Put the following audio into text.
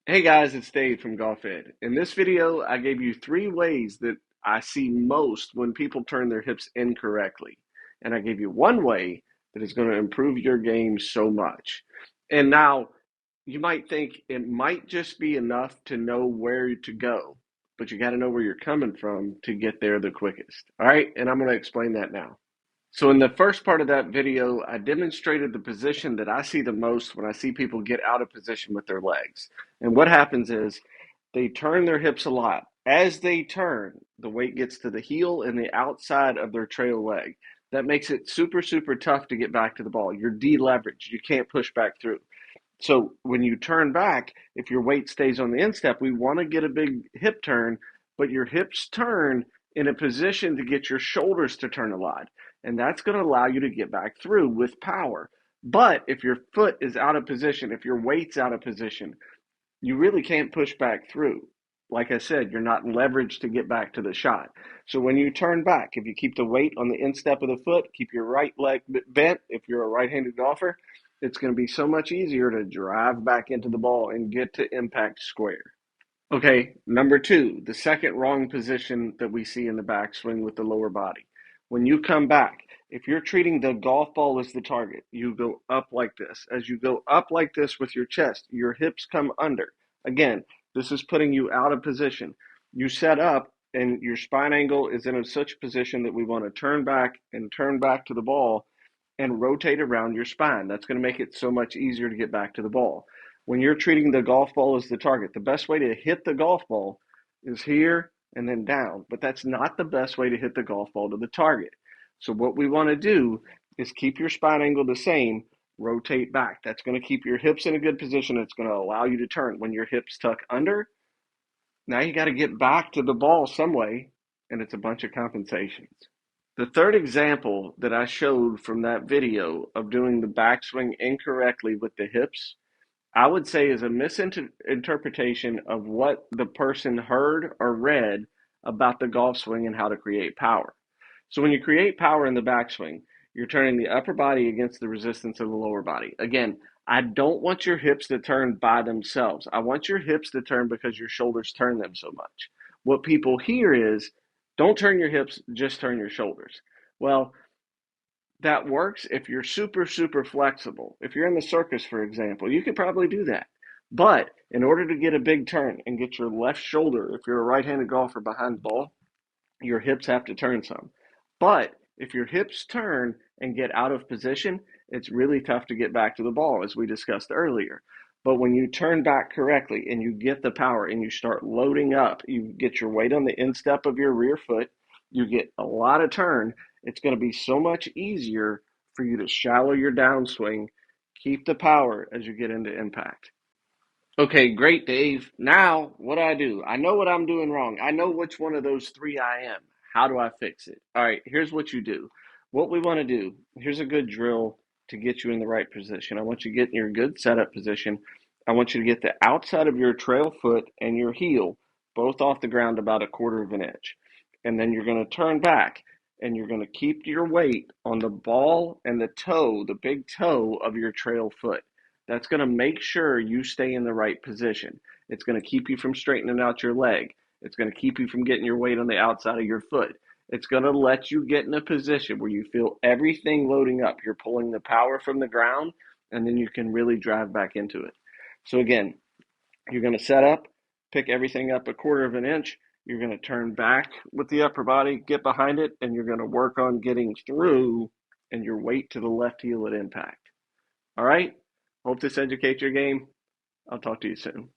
Hey guys, it's Dave from Golf Ed. In this video, I gave you three ways that I see most when people turn their hips incorrectly. And I gave you one way that is going to improve your game so much. And now you might think it might just be enough to know where to go, but you got to know where you're coming from to get there the quickest. All right, and I'm going to explain that now. So in the first part of that video, I demonstrated the position that I see the most when I see people get out of position with their legs. And what happens is they turn their hips a lot. As they turn, the weight gets to the heel and the outside of their trail leg. That makes it super, super tough to get back to the ball. You're deleveraged. You can't push back through. So when you turn back, if your weight stays on the instep, we want to get a big hip turn, but your hips turn in a position to get your shoulders to turn a lot. And that's going to allow you to get back through with power. But if your foot is out of position, if your weight's out of position, you really can't push back through. Like I said, you're not leveraged to get back to the shot. So when you turn back, if you keep the weight on the instep of the foot, keep your right leg bent, if you're a right-handed golfer, it's going to be so much easier to drive back into the ball and get to impact square. Okay, number two, the second wrong position that we see in the backswing with the lower body. When you come back, if you're treating the golf ball as the target, you go up like this. As you go up like this with your chest, your hips come under. Again, this is putting you out of position. You set up and your spine angle is in such a position that we want to turn back and turn back to the ball and rotate around your spine. That's going to make it so much easier to get back to the ball. When you're treating the golf ball as the target, the best way to hit the golf ball is here and then down, but that's not the best way to hit the golf ball to the target. So what we want to do is keep your spine angle the same, rotate back. That's going to keep your hips in a good position. It's going to allow you to turn. When your hips tuck under, now you got to get back to the ball some way, and it's a bunch of compensations. The third example that I showed from that video of doing the backswing incorrectly with the hips, I would say is a misinterpretation of what the person heard or read about the golf swing and how to create power. So when you create power in the backswing, you're turning the upper body against the resistance of the lower body. Again, I don't want your hips to turn by themselves. I want your hips to turn because your shoulders turn them so much. What people hear is, don't turn your hips, just turn your shoulders. Well, that works if you're super, super flexible. If you're in the circus, for example, you could probably do that. But in order to get a big turn and get your left shoulder, if you're a right-handed golfer behind the ball, your hips have to turn some. But if your hips turn and get out of position, it's really tough to get back to the ball, as we discussed earlier. But when you turn back correctly and you get the power and you start loading up, you get your weight on the instep of your rear foot, you get a lot of turn, it's going to be so much easier for you to shallow your downswing, keep the power as you get into impact. Okay, great, Dave. Now, what do I do? I know what I'm doing wrong. I know which one of those three I am. How do I fix it? All right, here's what you do. What we want to do, here's a good drill to get you in the right position. I want you to get in your good setup position. I want you to get the outside of your trail foot and your heel both off the ground about a quarter of an inch. And then you're going to turn back and you're going to keep your weight on the ball and the toe, the big toe of your trail foot. That's going to make sure you stay in the right position. It's going to keep you from straightening out your leg. It's going to keep you from getting your weight on the outside of your foot. It's going to let you get in a position where you feel everything loading up. You're pulling the power from the ground, and then you can really drive back into it. So again, you're going to set up, pick everything up a quarter of an inch. You're going to turn back with the upper body, get behind it, and you're going to work on getting through and your weight to the left heel at impact. All right? Hope this educates your game. I'll talk to you soon.